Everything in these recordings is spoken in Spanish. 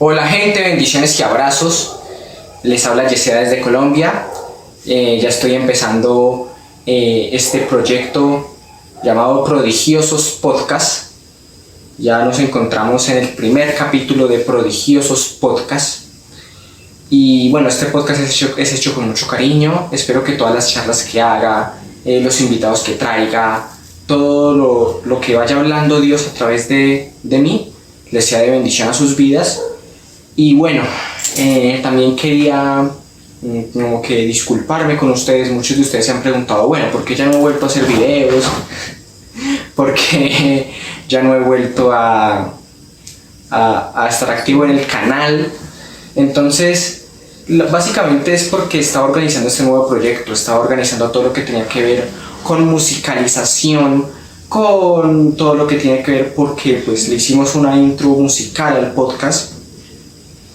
Hola gente, bendiciones y abrazos. Les habla Yesera desde Colombia. Ya estoy empezando este proyecto llamado Prodigiosos Podcast. Ya nos encontramos en el primer capítulo de Prodigiosos Podcast. Y bueno, este podcast es hecho con mucho cariño. Espero que todas las charlas que haga, los invitados que traiga, todo lo que vaya hablando Dios a través de mí, les sea de bendición a sus vidas. Y bueno, también quería como que disculparme con ustedes. Muchos de ustedes se han preguntado, bueno, ¿por qué ya no he vuelto a hacer videos? ¿Por qué ya no he vuelto a estar activo en el canal? Entonces, básicamente es porque estaba organizando este nuevo proyecto, estaba organizando todo lo que tenía que ver con musicalización, con todo lo que tiene que ver porque pues le hicimos una intro musical al podcast,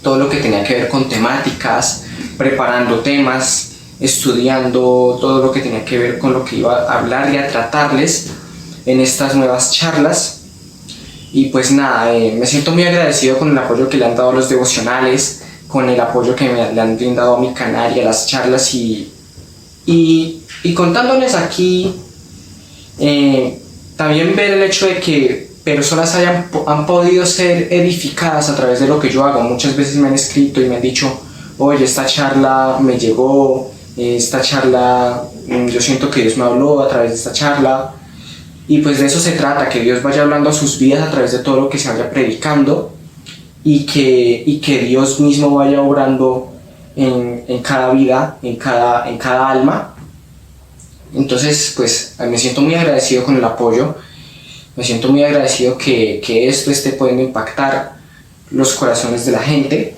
todo lo que tenía que ver con temáticas, preparando temas, estudiando todo lo que tenía que ver con lo que iba a hablar y a tratarles en estas nuevas charlas. Y pues nada, me siento muy agradecido con el apoyo que le han dado a los devocionales, con el apoyo que le han brindado a mi canal y a las charlas y contándoles aquí también ver el hecho de que personas han podido ser edificadas a través de lo que yo hago. Muchas veces me han escrito y me han dicho, oye, esta charla me llegó, esta charla, yo siento que Dios me habló a través de esta charla. Y pues de eso se trata, que Dios vaya hablando a sus vidas a través de todo lo que se vaya predicando y que Dios mismo vaya obrando en cada vida, en cada alma. Entonces pues me siento muy agradecido con el apoyo. Me siento muy agradecido que esto esté pudiendo impactar los corazones de la gente.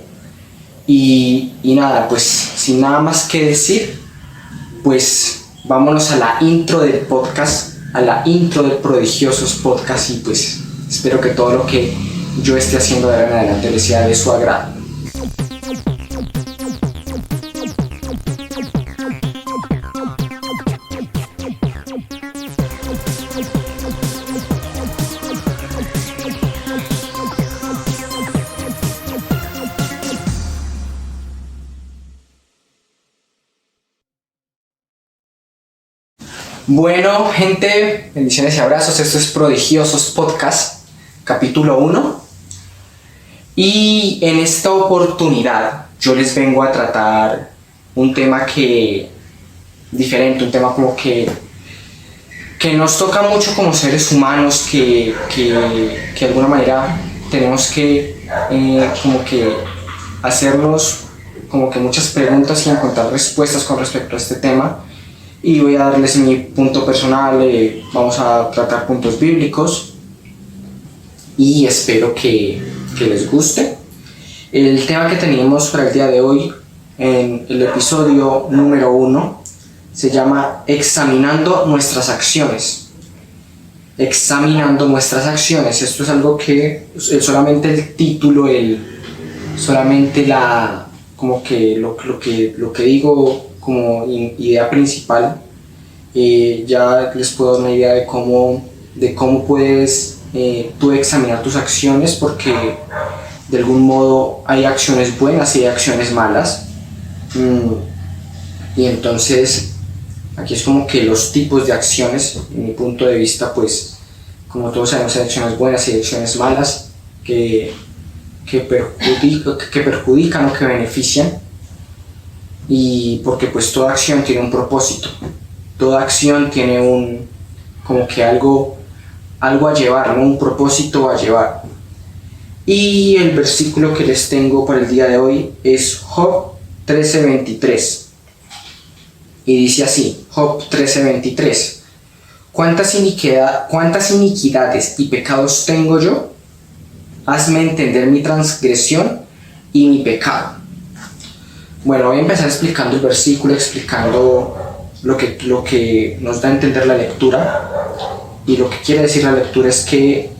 Y nada, pues sin nada más que decir, pues vámonos a la intro del podcast, a la intro del Prodigiosos Podcast. Y pues espero que todo lo que yo esté haciendo de ahora en adelante les sea de su agrado. Bueno, gente, bendiciones y abrazos. Esto es Prodigiosos Podcast, capítulo 1. Y en esta oportunidad yo les vengo a tratar un tema diferente, un tema como que nos toca mucho como seres humanos, que de alguna manera tenemos que como que hacernos como que muchas preguntas y encontrar respuestas con respecto a este tema. Y voy a darles mi punto personal, vamos a tratar puntos bíblicos y espero que les guste. El tema que tenemos para el día de hoy, en el episodio número 1, se llama Examinando nuestras acciones. Examinando nuestras acciones. Esto es algo que solamente el título, solamente como que lo que digo como idea principal, ya les puedo dar una idea de cómo puedes tú examinar tus acciones, porque de algún modo hay acciones buenas y hay acciones malas. Y entonces aquí es como que los tipos de acciones, en mi punto de vista, pues como todos sabemos, hay acciones buenas y acciones malas que perjudican o que benefician. Y porque pues toda acción tiene un propósito, toda acción tiene como que algo a llevar, ¿no? Un propósito a llevar. Y el versículo que les tengo para el día de hoy es Job 13:23 y dice así, Job 13:23: ¿Cuántas iniquidades y pecados tengo yo? Hazme entender mi transgresión y mi pecado. Bueno, voy a empezar explicando el versículo, explicando lo que nos da a entender la lectura. Y lo que quiere decir la lectura es que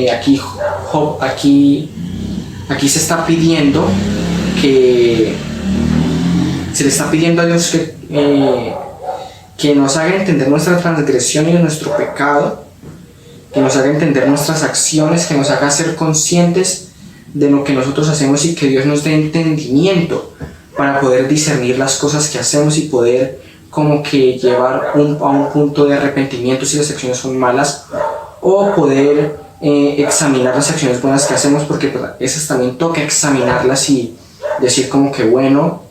aquí se está pidiendo se le está pidiendo a Dios que nos haga entender nuestra transgresión y nuestro pecado, que nos haga entender nuestras acciones, que nos haga ser conscientes de lo que nosotros hacemos y que Dios nos dé entendimiento para poder discernir las cosas que hacemos y poder como que llevar a un punto de arrepentimiento si las acciones son malas, o poder examinar las acciones buenas que hacemos, porque pues, esas también toca examinarlas y decir como que bueno,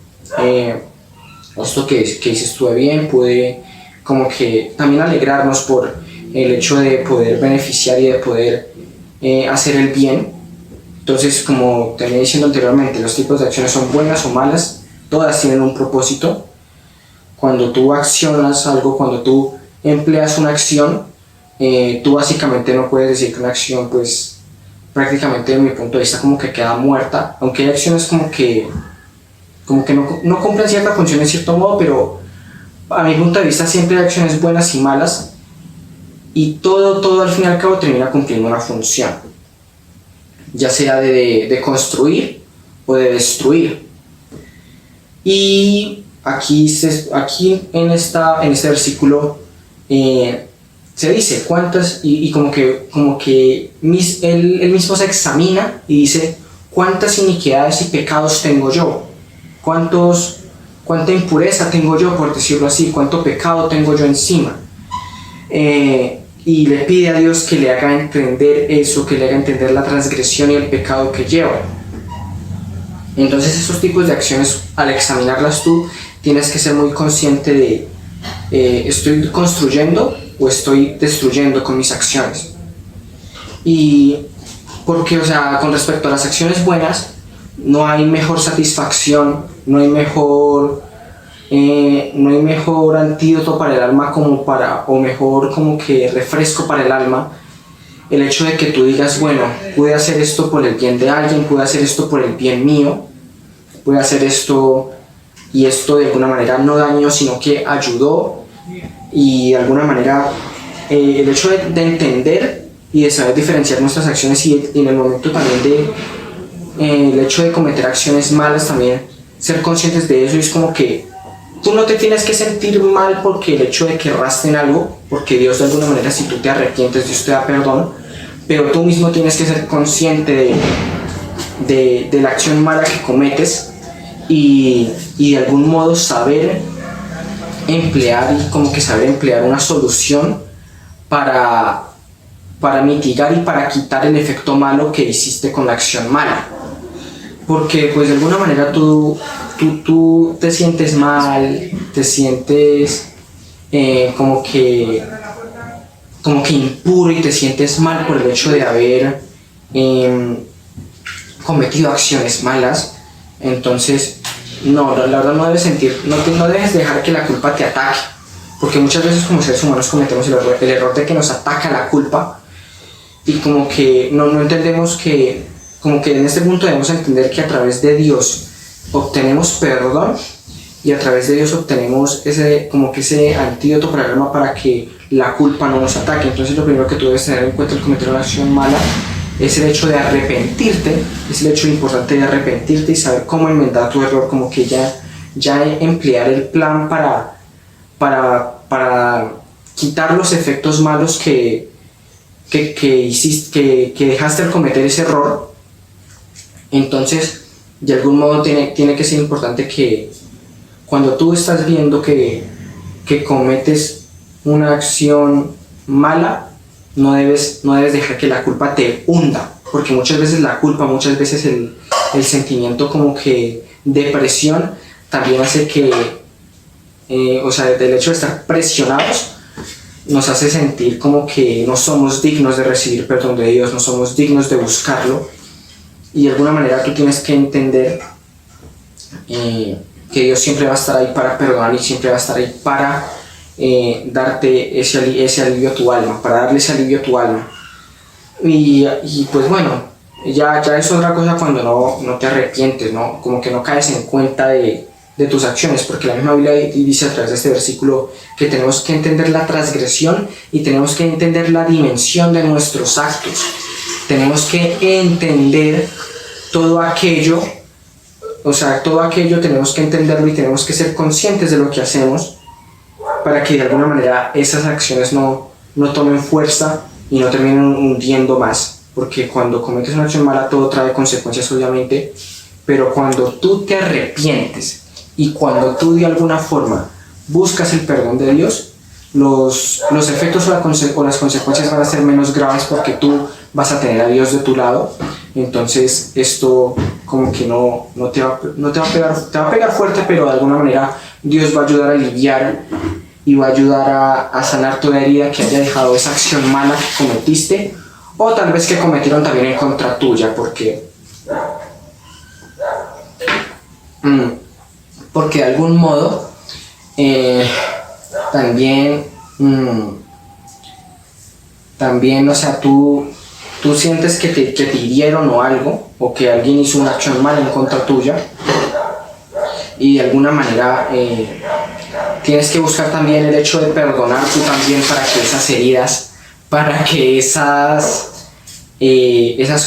esto que hice estuve bien, pude como que también alegrarnos por el hecho de poder beneficiar y de poder hacer el bien. Entonces, como te venía diciendo anteriormente, los tipos de acciones son buenas o malas, todas tienen un propósito. Cuando tú accionas algo, cuando tú empleas una acción, tú básicamente no puedes decir que una acción, pues prácticamente desde mi punto de vista como que queda muerta, aunque hay acciones como que no cumplen cierta función en cierto modo, pero a mi punto de vista siempre hay acciones buenas y malas, y todo al fin y al cabo termina cumpliendo una función, ya sea de construir o de destruir. Y aquí en este versículo se dice cuántas, y como que él mismo se examina y dice cuántas iniquidades y pecados tengo yo, cuánta impureza tengo yo, por decirlo así, cuánto pecado tengo yo encima. Y le pide a Dios que le haga entender eso, que le haga entender la transgresión y el pecado que lleva. Entonces esos tipos de acciones, al examinarlas tú, tienes que ser muy consciente de ¿estoy construyendo o estoy destruyendo con mis acciones? Y porque, o sea, con respecto a las acciones buenas, no hay mejor satisfacción, no hay mejor antídoto para el alma o mejor como que refresco para el alma, el hecho de que tú digas, bueno, pude hacer esto por el bien de alguien, pude hacer esto por el bien mío, pude hacer esto, y esto de alguna manera no dañó, sino que ayudó, y de alguna manera el hecho de entender y de saber diferenciar nuestras acciones, y en el momento también el hecho de cometer acciones malas, también ser conscientes de eso. Y es como que tú no te tienes que sentir mal porque el hecho de que erraste en algo, porque Dios de alguna manera, si tú te arrepientes, Dios te da perdón, pero tú mismo tienes que ser consciente de la acción mala que cometes, y de algún modo saber emplear una solución para mitigar y para quitar el efecto malo que hiciste con la acción mala. Porque pues de alguna manera tú te sientes mal, te sientes como que impuro, y te sientes mal por el hecho de haber cometido acciones malas. Entonces no, la verdad no debes dejar que la culpa te ataque, porque muchas veces como seres humanos cometemos el error de que nos ataca la culpa, y como que no entendemos que como que en este punto debemos entender que a través de Dios obtenemos perdón, y a través de Dios obtenemos ese antídoto para el alma, para que la culpa no nos ataque. Entonces lo primero que tú debes tener en cuenta al cometer una acción mala es el hecho de arrepentirte, es el hecho importante de arrepentirte y saber cómo enmendar tu error, como que ya emplear el plan para quitar los efectos malos que hiciste, que dejaste al cometer ese error. Entonces, de algún modo tiene que ser importante que cuando tú estás viendo que cometes una acción mala, no debes dejar que la culpa te hunda, porque muchas veces la culpa, muchas veces el sentimiento como que de presión también hace que, del hecho de estar presionados, nos hace sentir como que no somos dignos de recibir perdón de Dios, no somos dignos de buscarlo. Y de alguna manera tú tienes que entender que Dios siempre va a estar ahí para perdonar, y siempre va a estar ahí para darte ese alivio a tu alma, para darle ese alivio a tu alma. Y pues bueno, ya es otra cosa cuando no te arrepientes, ¿no? Como que no caes en cuenta de tus acciones, porque la misma Biblia dice a través de este versículo que tenemos que entender la transgresión y tenemos que entender la dimensión de nuestros actos. Tenemos que entender todo aquello, tenemos que entenderlo, y tenemos que ser conscientes de lo que hacemos, para que de alguna manera esas acciones no tomen fuerza y no terminen hundiendo más, porque cuando cometes una acción mala todo trae consecuencias obviamente, pero cuando tú te arrepientes y cuando tú de alguna forma buscas el perdón de Dios, los efectos o las consecuencias van a ser menos graves porque tú vas a tener a Dios de tu lado. Entonces esto como que no te va a pegar, te va a pegar fuerte, pero de alguna manera Dios va a ayudar a aliviar y va a ayudar a sanar toda herida que haya dejado esa acción mala que cometiste, o tal vez que cometieron también en contra tuya, porque de algún modo también, o sea, tú sientes que te hirieron o algo, o que alguien hizo una acción mala en contra tuya, y de alguna manera tienes que buscar también el hecho de perdonar tú también, para que esas heridas, para que esas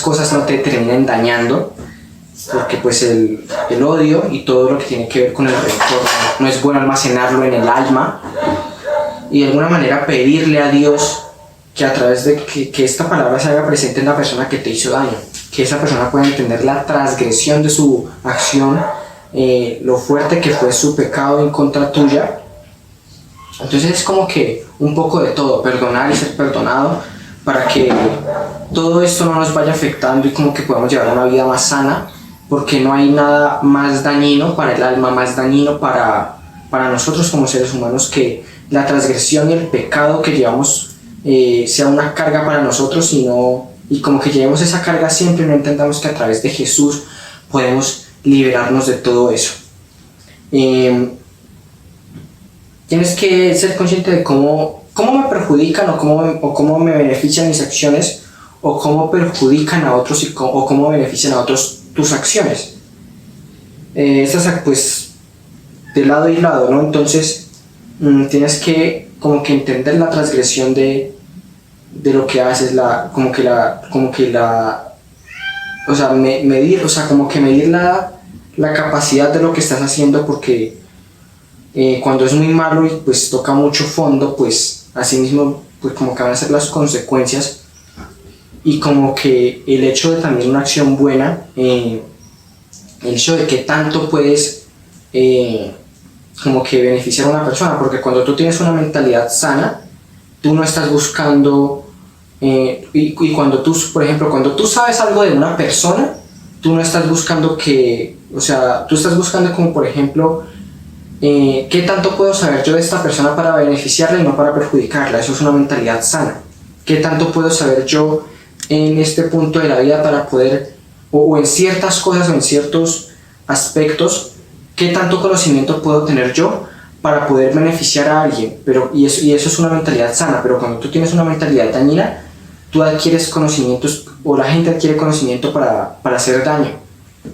cosas no te terminen dañando, porque pues el odio y todo lo que tiene que ver con el rencor no es bueno almacenarlo en el alma, y de alguna manera pedirle a Dios que a través de que esta palabra se haga presente en la persona que te hizo daño, que esa persona pueda entender la transgresión de su acción, lo fuerte que fue su pecado en contra tuya. Entonces es como que un poco de todo, perdonar y ser perdonado, para que todo esto no nos vaya afectando y como que podamos llevar una vida más sana, porque no hay nada más dañino para el alma, más dañino para nosotros como seres humanos, que la transgresión y el pecado que llevamos sea una carga para nosotros, y como que llevemos esa carga siempre, y no entendamos que a través de Jesús podemos liberarnos de todo eso. Tienes que ser consciente de cómo me perjudican o cómo me benefician mis acciones, o cómo perjudican a otros o cómo benefician a otros tus acciones. Estas pues de lado y lado, ¿no? Entonces tienes que como que entender la transgresión de lo que haces, medir la capacidad de lo que estás haciendo, porque cuando es muy malo y pues toca mucho fondo, pues así mismo pues como que van a ser las consecuencias, y como que el hecho de también una acción buena, el hecho de que tanto puedes como que beneficiar a una persona, porque cuando tú tienes una mentalidad sana, tú no estás buscando, y cuando tú, por ejemplo, cuando tú sabes algo de una persona, tú no estás buscando tú estás buscando como por ejemplo, ¿qué tanto puedo saber yo de esta persona para beneficiarla y no para perjudicarla? Eso es una mentalidad sana. ¿Qué tanto puedo saber yo en este punto de la vida para poder, o en ciertas cosas o en ciertos aspectos, qué tanto conocimiento puedo tener yo para poder beneficiar a alguien? Y eso es una mentalidad sana. Pero cuando tú tienes una mentalidad dañina, tú adquieres conocimientos, o la gente adquiere conocimiento para hacer daño.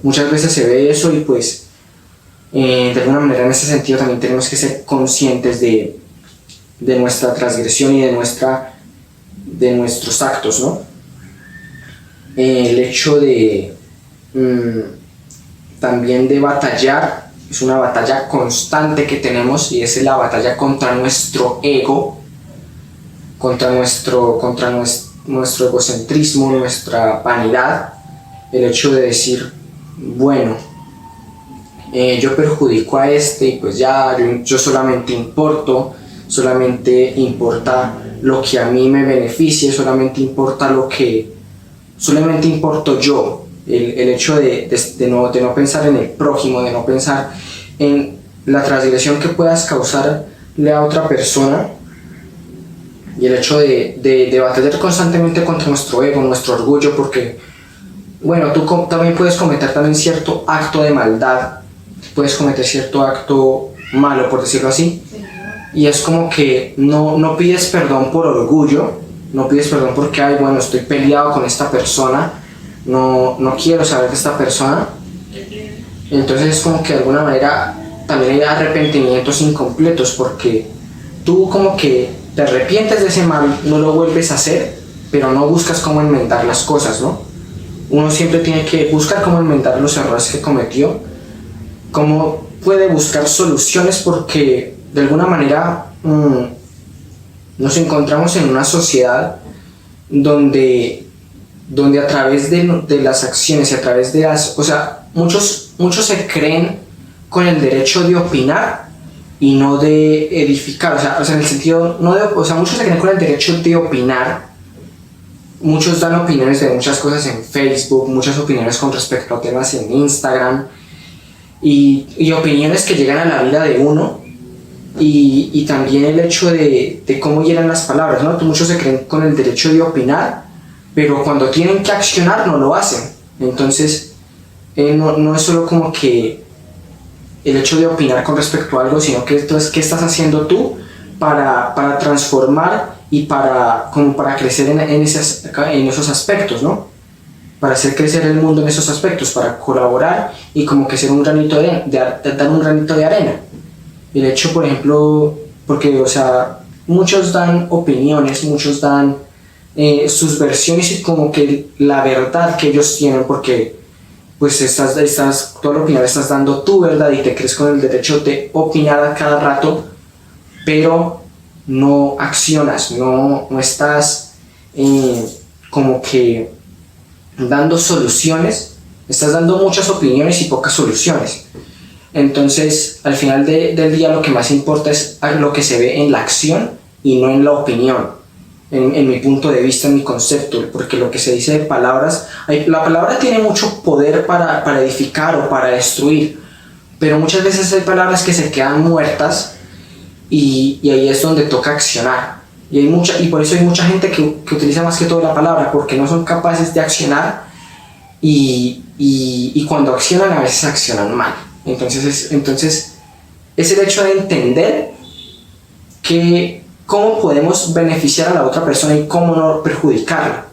Muchas veces se ve eso, y pues de alguna manera en ese sentido también tenemos que ser conscientes de nuestra transgresión y de nuestros actos, ¿no? El hecho de también de batallar, es una batalla constante que tenemos, y es la batalla contra nuestro ego, contra nuestro egocentrismo, nuestra vanidad. El hecho de decir, bueno, yo perjudico a este, y pues ya yo solamente importa lo que a mí me beneficie, solamente importo yo. El hecho de no pensar en el prójimo, de no pensar en la transgresión que puedas causarle a otra persona, y el hecho de batallar constantemente contra nuestro ego, nuestro orgullo, porque bueno, tú también puedes cometer también cierto acto de maldad, puedes cometer cierto acto malo, por decirlo así, y es como que no pides perdón por orgullo, no pides perdón porque estoy peleado con esta persona, no quiero saber de esta persona. Entonces es como que de alguna manera también hay arrepentimientos incompletos, porque tú como que te arrepientes de ese mal, no lo vuelves a hacer, pero no buscas cómo enmendar las cosas, ¿no? Uno siempre tiene que buscar cómo enmendar los errores que cometió, cómo puede buscar soluciones, porque de alguna manera nos encontramos en una sociedad donde donde a través de las acciones y a través de las... O sea, muchos se creen con el derecho de opinar y no de edificar, o sea en el sentido, no de, o sea, muchos se creen con el derecho de opinar. Muchos dan opiniones de muchas cosas en Facebook, muchas opiniones con respecto a temas en Instagram y opiniones que llegan a la vida de uno y también el hecho de cómo llegan las palabras, ¿no? Muchos se creen con el derecho de opinar, pero cuando tienen que accionar no lo hacen. Entonces no es solo como que el hecho de opinar con respecto a algo, sino que entonces, ¿qué estás haciendo tú para transformar y para crecer en esos aspectos, ¿no? Para hacer crecer el mundo en esos aspectos, para colaborar y como que ser un granito dar un granito de arena. El hecho, por ejemplo, porque, o sea, muchos dan opiniones, muchos dan sus versiones y como que la verdad que ellos tienen, porque pues toda la opinión estás dando tu verdad y te crees con el derecho de opinar a cada rato, pero no accionas, no estás como que dando soluciones, estás dando muchas opiniones y pocas soluciones. Entonces, al final del día lo que más importa es lo que se ve en la acción y no en la opinión, en mi punto de vista, en mi concepto, porque lo que se dice de palabras, la palabra tiene mucho poder para edificar o para destruir, pero muchas veces hay palabras que se quedan muertas y ahí es donde toca accionar. Y por eso hay mucha gente que utiliza más que todo la palabra, porque no son capaces de accionar y cuando accionan a veces accionan mal. Entonces es el hecho de entender cómo podemos beneficiar a la otra persona y cómo no perjudicarla.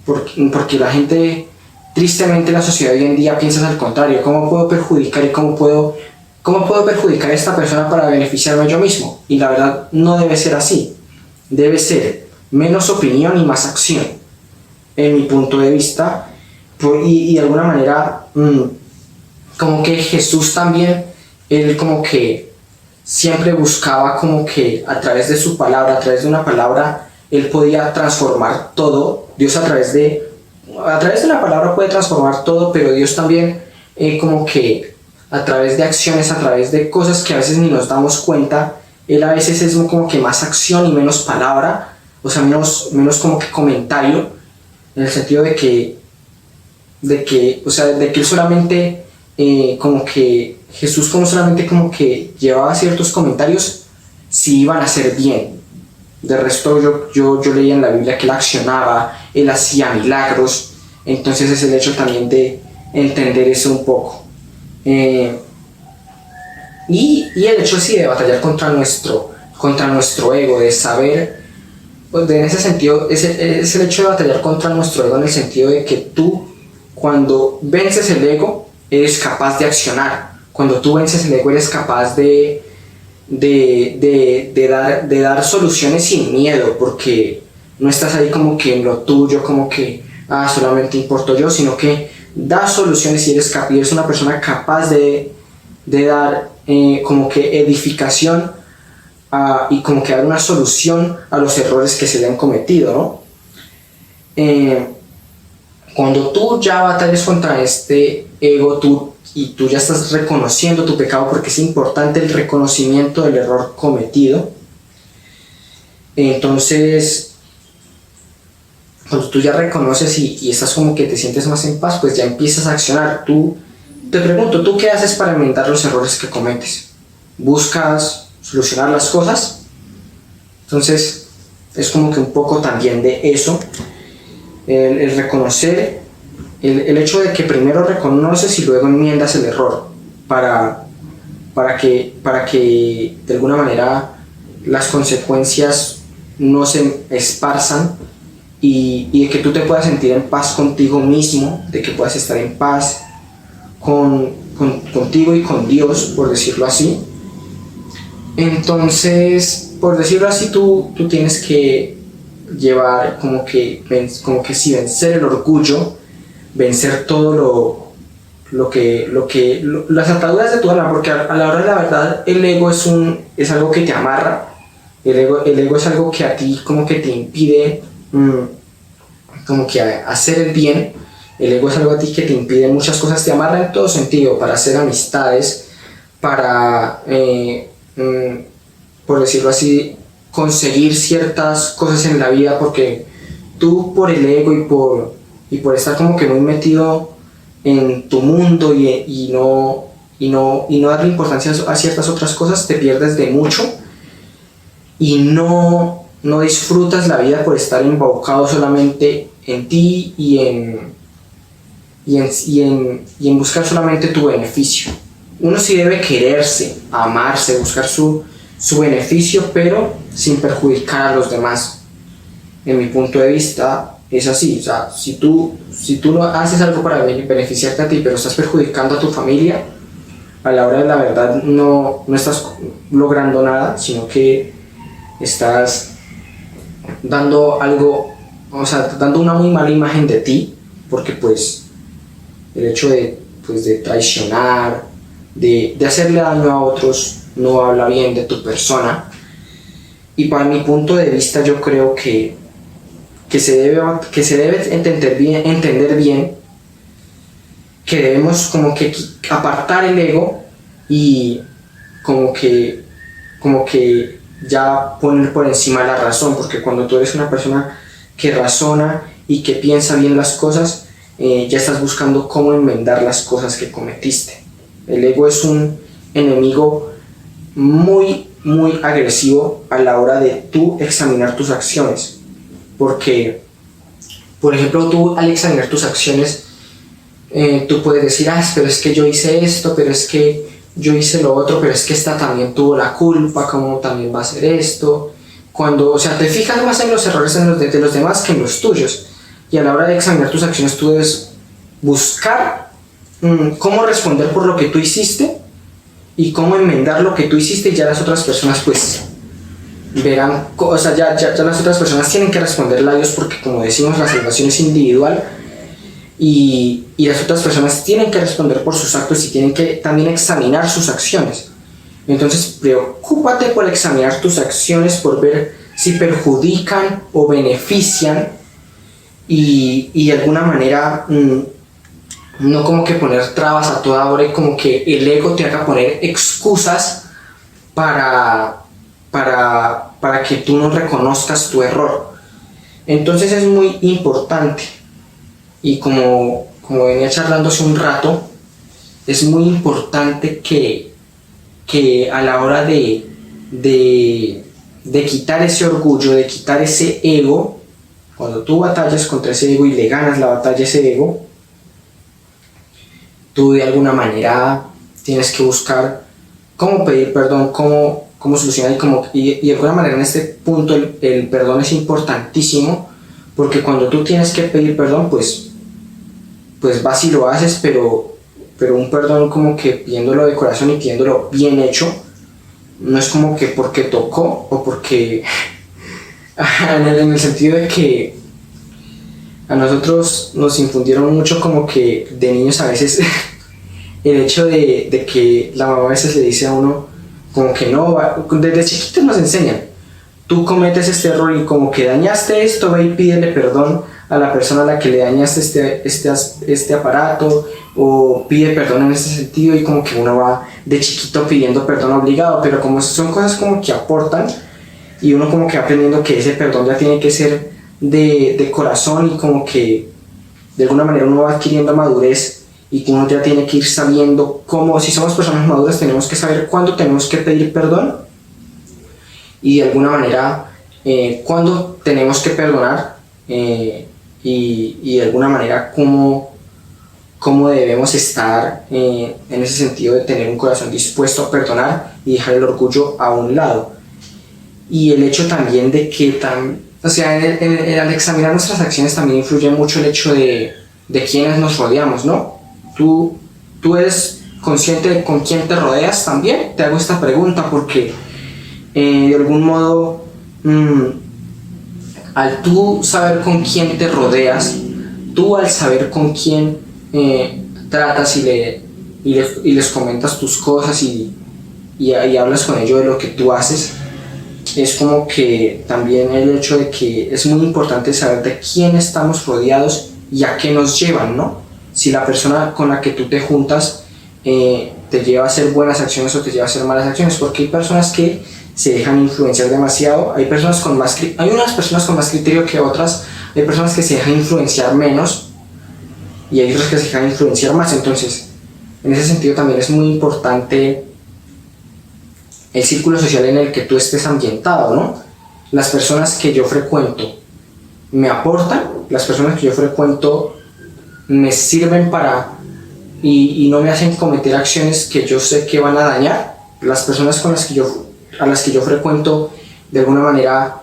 Porque la gente, tristemente la sociedad hoy en día piensa al contrario, ¿cómo puedo perjudicar y cómo puedo perjudicar a esta persona para beneficiarme yo mismo? Y la verdad no debe ser así. Debe ser menos opinión y más acción, en mi punto de vista. Y de alguna manera, como que Jesús también, él como que siempre buscaba como que a través de su palabra, a través de una palabra, él podía transformar todo. Dios a través de una palabra puede transformar todo, pero Dios también como que a través de acciones, a través de cosas que a veces ni nos damos cuenta, él a veces es como que más acción y menos palabra, o sea, menos como que comentario, en el sentido de que él solamente como que Jesús solamente como que llevaba ciertos comentarios si iban a ser bien. De resto yo leía en la Biblia que él accionaba, él hacía milagros. Entonces es el hecho también de entender eso un poco. Y el hecho sí de batallar contra nuestro ego, de saber, pues en ese sentido, es el hecho de batallar contra nuestro ego en el sentido de que tú, cuando vences el ego, eres capaz de accionar. Cuando tú vences el ego, eres capaz de dar soluciones sin miedo, porque no estás ahí como que en lo tuyo, como que solamente importo yo, sino que das soluciones y eres una persona capaz de dar como que edificación y como que dar una solución a los errores que se le han cometido, ¿no? Cuando tú ya batallas contra este ego, tú ya estás reconociendo tu pecado, porque es importante el reconocimiento del error cometido. Entonces, cuando tú ya reconoces y estás como que te sientes más en paz, pues ya empiezas a accionar. Te pregunto, ¿tú qué haces para enmendar los errores que cometes? ¿Buscas solucionar las cosas? Entonces, es como que un poco también de eso, el reconocer, el hecho de que primero reconoces y luego enmiendas el error para que de alguna manera las consecuencias no se esparzan y de que tú te puedas sentir en paz contigo mismo, de que puedas estar en paz contigo y con Dios, por decirlo así. Entonces, por decirlo así, tú tienes que llevar como que si vencer el orgullo, vencer todo las ataduras de tu alma, porque a la hora de la verdad el ego es algo que te amarra. El ego es algo que a ti como que te impide como que a hacer el bien. El ego es algo a ti que te impide muchas cosas, te amarra en todo sentido, para hacer amistades, para, por decirlo así, conseguir ciertas cosas en la vida, porque tú por el ego y por estar como que muy metido en tu mundo y no darle importancia a ciertas otras cosas, te pierdes de mucho y no disfrutas la vida por estar embaucado solamente en ti y en buscar solamente tu beneficio. Uno sí debe quererse, amarse, buscar su beneficio, pero sin perjudicar a los demás. En mi punto de vista es así, o sea, si tú no haces algo para beneficiarte a ti, pero estás perjudicando a tu familia, a la hora de la verdad no estás logrando nada, sino que estás dando algo, o sea, dando una muy mala imagen de ti, porque pues el hecho de traicionar, de hacerle daño a otros, no habla bien de tu persona. Y para mi punto de vista yo creo que se debe entender bien que debemos como que apartar el ego y como que ya poner por encima la razón, porque cuando tú eres una persona que razona y que piensa bien las cosas, ya estás buscando cómo enmendar las cosas que cometiste. El ego es un enemigo muy, muy agresivo a la hora de tú examinar tus acciones, porque, por ejemplo, tú al examinar tus acciones, tú puedes decir, pero es que yo hice esto, pero es que yo hice lo otro, pero es que esta también tuvo la culpa, ¿cómo también va a hacer esto? O sea, te fijas más en los errores de los demás que en los tuyos, y a la hora de examinar tus acciones tú debes buscar cómo responder por lo que tú hiciste y cómo enmendar lo que tú hiciste, y ya las otras personas pues verán, o sea, ya las otras personas tienen que responderle a Dios, porque como decimos, la salvación es individual, y las otras personas tienen que responder por sus actos y tienen que también examinar sus acciones. Entonces preocúpate por examinar tus acciones, por ver si perjudican o benefician, y de alguna manera no como que poner trabas a toda hora y como que el ego te haga poner excusas para que tú no reconozcas tu error. Entonces es muy importante, y como venía charlando hace un rato, es muy importante que a la hora de quitar ese orgullo, de quitar ese ego, cuando tú batallas contra ese ego y le ganas la batalla a ese ego, tú de alguna manera tienes que buscar cómo pedir perdón, cómo solucionar, y de alguna manera en este punto el perdón es importantísimo, porque cuando tú tienes que pedir perdón, pues vas y lo haces, pero un perdón como que pidiéndolo de corazón y pidiéndolo bien hecho, no es como que porque tocó o porque en el sentido de que a nosotros nos infundieron mucho como que de niños a veces el hecho de que la mamá a veces le dice a uno como que no, desde chiquitos nos enseñan, tú cometes este error y como que dañaste esto, ve y pídele perdón a la persona a la que le dañaste este aparato, o pide perdón en este sentido, y como que uno va de chiquito pidiendo perdón obligado, pero como son cosas como que aportan, y uno como que va aprendiendo que ese perdón ya tiene que ser de corazón, y como que de alguna manera uno va adquiriendo madurez, y que uno ya tiene que ir sabiendo cómo, si somos personas maduras, tenemos que saber cuándo tenemos que pedir perdón, y de alguna manera cuándo tenemos que perdonar, y de alguna manera cómo debemos estar en ese sentido de tener un corazón dispuesto a perdonar y dejar el orgullo a un lado. Y el hecho también de que al examinar nuestras acciones también influye mucho el hecho de quiénes nos rodeamos, ¿no? ¿Tú eres consciente de con quién te rodeas también? Te hago esta pregunta porque de algún modo al tú saber con quién te rodeas, tú al saber con quién tratas y les comentas tus cosas y hablas con ellos de lo que tú haces, es como que también el hecho de que es muy importante saber de quién estamos rodeados y a qué nos llevan, ¿no? Si la persona con la que tú te juntas te lleva a hacer buenas acciones o te lleva a hacer malas acciones, porque hay personas que se dejan influenciar demasiado, hay unas personas con más criterio que otras, hay personas que se dejan influenciar menos y hay otras que se dejan influenciar más. Entonces, en ese sentido también es muy importante el círculo social en el que tú estés ambientado, ¿no? Las personas que yo frecuento me aportan, las personas que yo frecuento me sirven y no me hacen cometer acciones que yo sé que van a dañar. Las personas a las que yo frecuento de alguna manera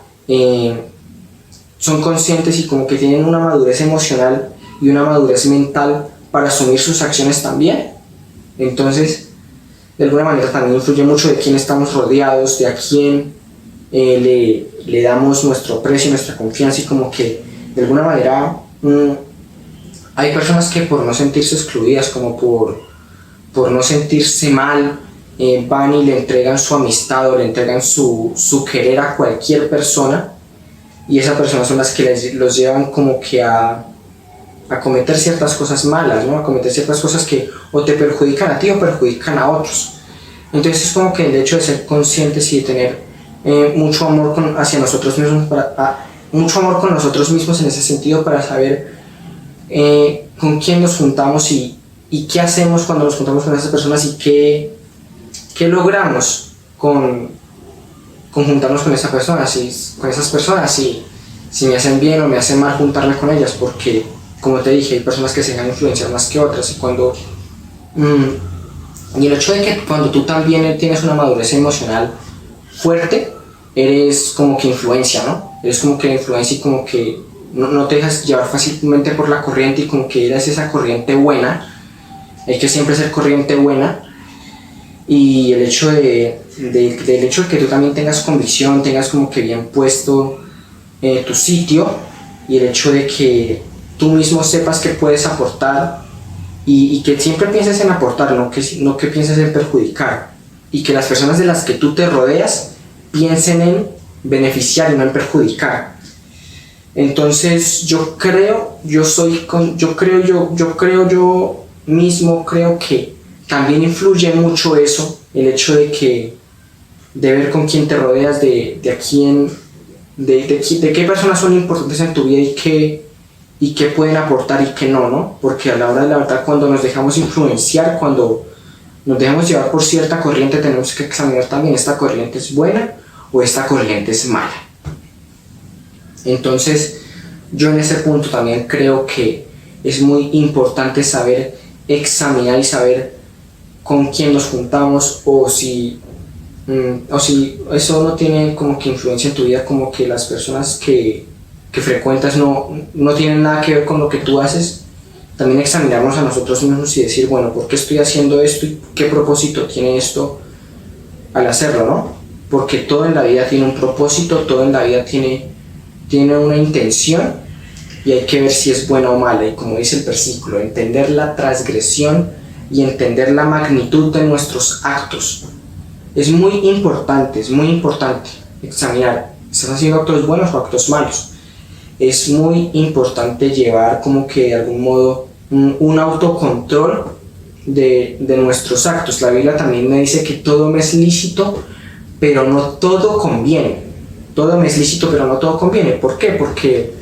son conscientes y como que tienen una madurez emocional y una madurez mental para asumir sus acciones también. Entonces, de alguna manera también influye mucho de quién estamos rodeados, de a quién le damos nuestro precio, nuestra confianza, y como que de alguna manera hay personas que por no sentirse excluidas, como por no sentirse mal, van y le entregan su amistad o le entregan su querer a cualquier persona, y esas personas son las que los llevan como que a cometer ciertas cosas malas, ¿no? A cometer ciertas cosas que o te perjudican a ti o perjudican a otros. Entonces es como que el hecho de ser conscientes y de tener mucho amor hacia nosotros mismos, mucho amor con nosotros mismos en ese sentido, para saber con quién nos juntamos y qué hacemos cuando nos juntamos con esas personas y qué logramos con juntarnos con esas personas, si me hacen bien o me hacen mal juntarme con ellas, porque como te dije, hay personas que se dejan influenciar más que otras, y el hecho de que cuando tú también tienes una madurez emocional fuerte, eres como que influencia, ¿no? Eres como que influencia y como que no te dejas llevar fácilmente por la corriente, y como que eres esa corriente buena. Hay que siempre ser corriente buena. Y el hecho del hecho de que tú también tengas convicción, tengas como que bien puesto tu sitio, y el hecho de que tú mismo sepas que puedes aportar y que siempre pienses en aportar, no que pienses en perjudicar, y que las personas de las que tú te rodeas piensen en beneficiar y no en perjudicar. Entonces yo mismo creo que también influye mucho eso, el hecho de ver con quién te rodeas, de qué personas son importantes en tu vida y qué pueden aportar y qué no, porque a la hora de la verdad, cuando nos dejamos influenciar, cuando nos dejamos llevar por cierta corriente, tenemos que examinar también, ¿esta corriente es buena o esta corriente es mala? Entonces yo en ese punto también creo que es muy importante saber examinar y saber con quién nos juntamos, o si eso no tiene como que influencia en tu vida, como que las personas que frecuentas no tienen nada que ver con lo que tú haces. También examinarnos a nosotros mismos y decir, bueno, ¿por qué estoy haciendo esto y qué propósito tiene esto al hacerlo, no? Porque todo en la vida tiene un propósito, todo en la vida tiene una intención, y hay que ver si es buena o mala. Y como dice el versículo, entender la transgresión y entender la magnitud de nuestros actos. Es muy importante examinar, ¿estás haciendo actos buenos o actos malos? Es muy importante llevar como que de algún modo un autocontrol de nuestros actos. La Biblia también me dice que todo me es lícito, pero no todo conviene. Todo me es lícito, pero no todo conviene. ¿Por qué? Porque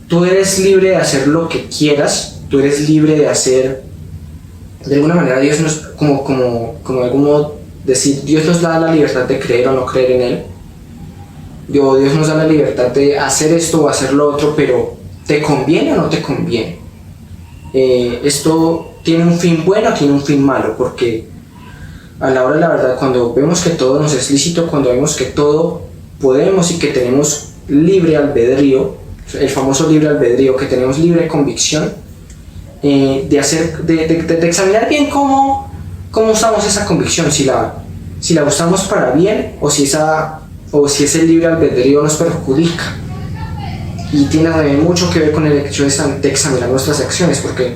tú eres libre de hacer lo que quieras, tú eres libre de hacer, de alguna manera Dios nos, como de algún modo decir, Dios nos da la libertad de creer o no creer en Él. Dios nos da la libertad de hacer esto o hacer lo otro, pero ¿te conviene o no te conviene? Esto tiene un fin bueno o tiene un fin malo, porque a la hora de la verdad, cuando vemos que todo nos es lícito, cuando vemos que todo podemos y que tenemos libre albedrío, el famoso libre albedrío, que tenemos libre convicción, de examinar bien cómo usamos esa convicción, si la usamos para bien o si ese libre albedrío nos perjudica. Y tiene también mucho que ver con el hecho de examinar nuestras acciones, porque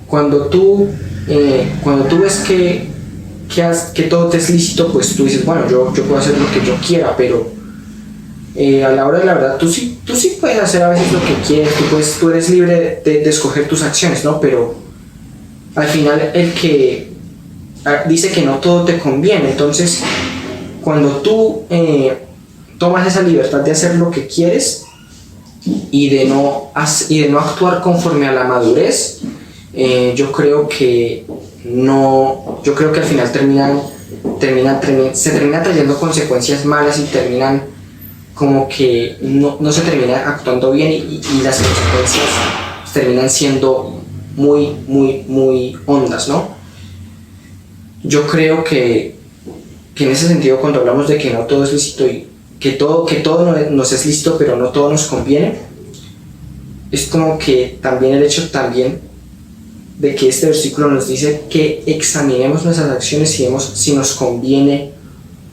cuando tú ves que que todo te es lícito, pues tú dices, bueno, yo puedo hacer lo que yo quiera, pero a la hora de la verdad tú sí puedes hacer a veces lo que quieres, tú eres libre de escoger tus acciones, ¿no? Pero al final el que dice que no todo te conviene, entonces cuando tú tomas esa libertad de hacer lo que quieres y de no actuar conforme a la madurez, yo creo que al final se termina trayendo consecuencias malas y terminan como que no se termina actuando bien y las consecuencias terminan siendo muy, muy, muy hondas, ¿no? Yo creo que en ese sentido, cuando hablamos de que no todo es lícito y que todo nos es lícito pero no todo nos conviene, es como que también el hecho de que este versículo nos dice que examinemos nuestras acciones y vemos si nos conviene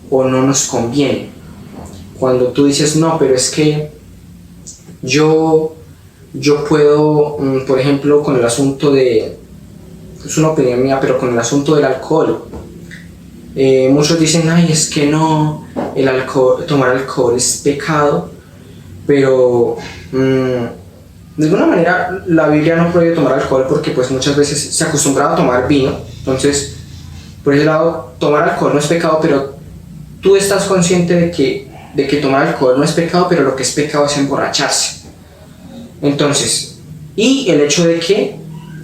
o no nos conviene. Cuando tú dices, no, pero es que yo puedo, por ejemplo, con el asunto es una opinión mía, pero con el asunto del alcohol, muchos dicen, ay, es que no, tomar alcohol es pecado, pero de alguna manera la Biblia no prohíbe tomar alcohol porque pues muchas veces se acostumbraba a tomar vino, entonces por ese lado tomar alcohol no es pecado, pero tú estás consciente de que tomar alcohol no es pecado, pero lo que es pecado es emborracharse. Entonces, y el hecho de que,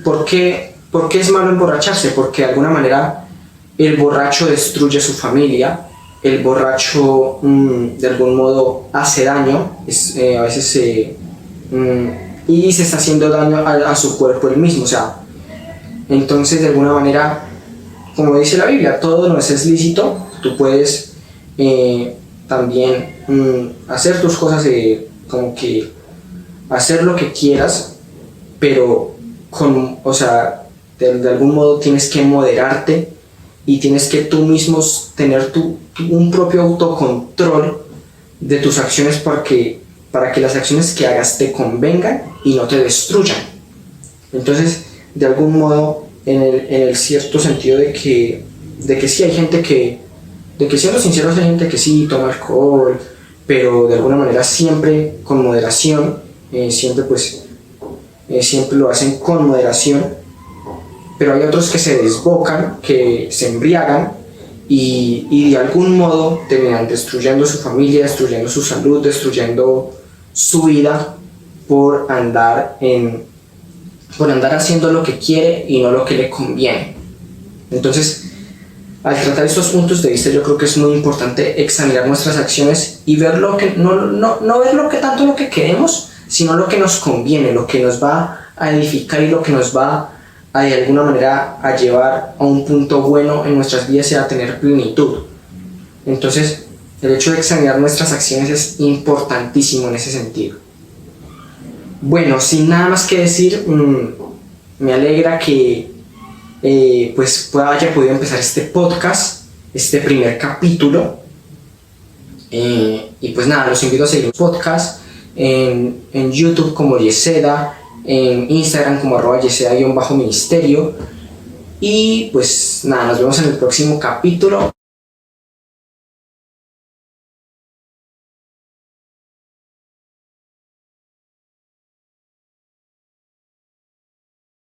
¿por qué es malo emborracharse? Porque de alguna manera el borracho destruye su familia, el borracho de algún modo hace daño, a veces y se está haciendo daño a su cuerpo él mismo, o sea, entonces de alguna manera, como dice la Biblia, todo nos es lícito, tú puedes también hacer tus cosas, como que hacer lo que quieras, pero de algún modo tienes que moderarte y tienes que tú mismo tener un propio autocontrol de tus acciones para que las acciones que hagas te convengan y no te destruyan. Entonces, de algún modo, en el cierto sentido de que sí hay gente de que siendo sinceros hay gente que sí toma alcohol, pero de alguna manera siempre con moderación, siempre lo hacen con moderación, pero hay otros que se desbocan, que se embriagan y de algún modo terminan destruyendo su familia, destruyendo su salud, destruyendo su vida por andar haciendo lo que quiere y no lo que le conviene. Entonces, al tratar estos puntos de vista, yo creo que es muy importante examinar nuestras acciones y ver no ver tanto lo que queremos, sino lo que nos conviene, lo que nos va a edificar y lo que nos va a de alguna manera a llevar a un punto bueno en nuestras vidas y a tener plenitud. Entonces, el hecho de examinar nuestras acciones es importantísimo en ese sentido. Bueno, sin nada más que decir, me alegra que haya podido empezar este podcast, este primer capítulo. Y pues nada, los invito a seguir los podcasts en YouTube como Yeseda, en Instagram como @Yeseda_ministerio. Y pues nada, nos vemos en el próximo capítulo.